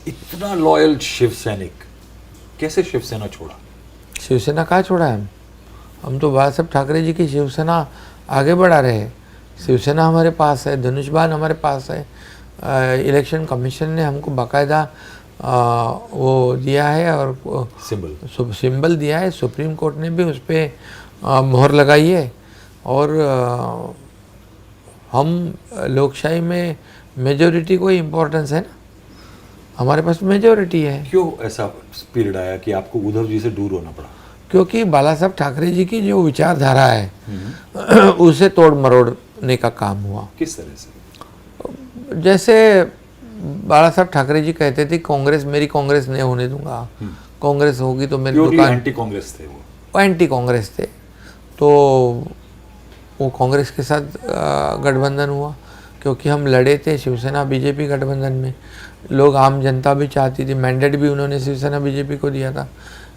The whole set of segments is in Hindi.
इतना लॉयल शिव सैनिक, कैसे शिवसेना छोड़ा? शिवसेना कहाँ छोड़ा है? हम तो बालासाहेब ठाकरे जी की शिवसेना आगे बढ़ा रहे हैं। शिवसेना हमारे पास है, धनुष बाण हमारे पास है। इलेक्शन कमीशन ने हमको बाकायदा वो दिया है और सिंबल दिया है। सुप्रीम कोर्ट ने भी उस पर मोहर लगाई है। और हम लोकशाही में मेजॉरिटी को इम्पोर्टेंस है ना, हमारे पास मेजॉरिटी है। क्यों ऐसा पीरियड आया कि आपको उद्धव जी से दूर होना पड़ा? क्योंकि बालासाहेब ठाकरे जी की जो विचारधारा है उसे तोड़ मरोड़ने का काम हुआ। किस तरह से? जैसे बालासाहेब ठाकरे जी कहते थे कांग्रेस, मेरी कांग्रेस नहीं होने दूंगा, कांग्रेस होगी तो मेरी दुकान। एंटी कांग्रेस थे वो एंटी कांग्रेस थे, तो वो कांग्रेस के साथ गठबंधन हुआ। क्योंकि हम लड़े थे शिवसेना बीजेपी गठबंधन में, लोग आम जनता भी चाहती थी, मैंडेट भी उन्होंने शिवसेना बीजेपी को दिया था।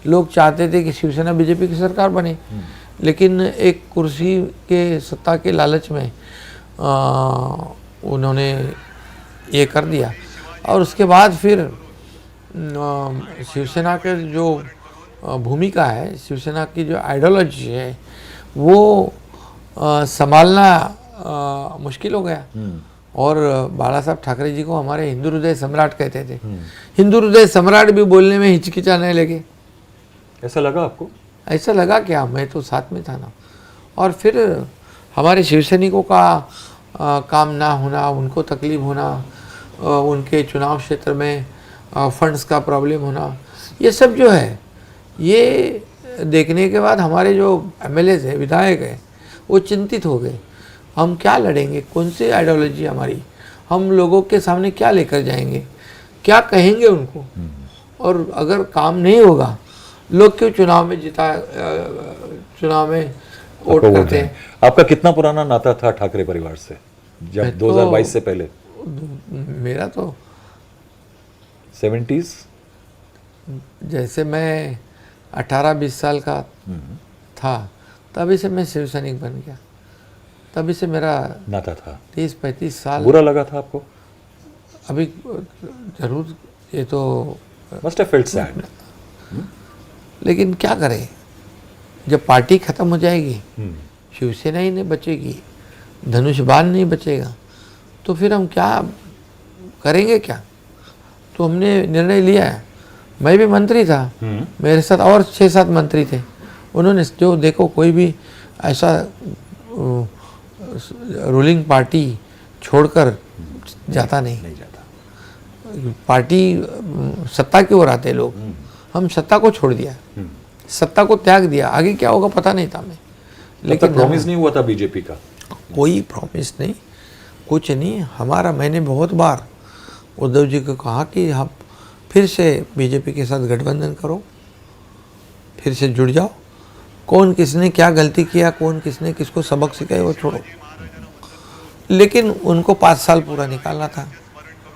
लोग चाहते थे कि शिवसेना बीजेपी की सरकार बने, लेकिन एक कुर्सी के सत्ता के लालच में उन्होंने ये कर दिया। और उसके बाद फिर शिवसेना के जो भूमिका है, शिवसेना की जो आइडियोलॉजी है, वो संभालना मुश्किल हो गया। और बाला साहब ठाकरे जी को हमारे हिंदू हृदय सम्राट कहते थे। हिंदू हृदय सम्राट भी बोलने में हिचकिचाने लगे। ऐसा लगा आपको? ऐसा लगा क्या, मैं तो साथ में था ना। और फिर हमारे शिवसैनिकों का काम ना होना, उनको तकलीफ होना, उनके चुनाव क्षेत्र में फंड्स का प्रॉब्लम होना, ये सब जो है, ये देखने के बाद हमारे जो एमएलएज है, विधायक है, वो चिंतित हो गए। हम क्या लड़ेंगे, कौन सी आइडियोलॉजी हमारी, हम लोगों के सामने क्या लेकर जाएंगे, क्या कहेंगे उनको, और अगर काम नहीं होगा, लोग क्यों चुनाव में वोट करते हैं। आपका कितना पुराना नाता था ठाकरे परिवार से, जब 2022 से पहले? मेरा तो 70s, जैसे मैं 18-20 साल का था, तभी से मैं शिव सैनिक बन गया। तभी से मेरा नाता था। 30-35 साल। बुरा लगा था आपको? अभी जरूर, ये तो मस्ट हैव फेल्ट सैड। लेकिन क्या करें, जब पार्टी खत्म हो जाएगी, शिवसेना ही नहीं बचेगी, धनुष बाण नहीं बचेगा, तो फिर हम क्या करेंगे क्या। तो हमने निर्णय लिया है। मैं भी मंत्री था, मेरे साथ और 6-7 मंत्री थे। उन्होंने जो देखो, कोई भी ऐसा रूलिंग पार्टी छोड़कर जाता नहीं जाता। पार्टी सत्ता की ओर आते लोग, हम सत्ता को छोड़ दिया, सत्ता को त्याग दिया। आगे क्या होगा पता नहीं था हमें। लेकिन प्रॉमिस नहीं हुआ था बीजेपी का? कोई प्रॉमिस नहीं, कुछ नहीं हमारा। मैंने बहुत बार उद्धव जी को कहा कि आप फिर से बीजेपी के साथ गठबंधन करो, फिर से जुड़ जाओ। कौन किसने क्या गलती किया, कौन किसने किसको सबक सिखाया, वो छोड़ो। लेकिन उनको 5 साल पूरा निकालना था।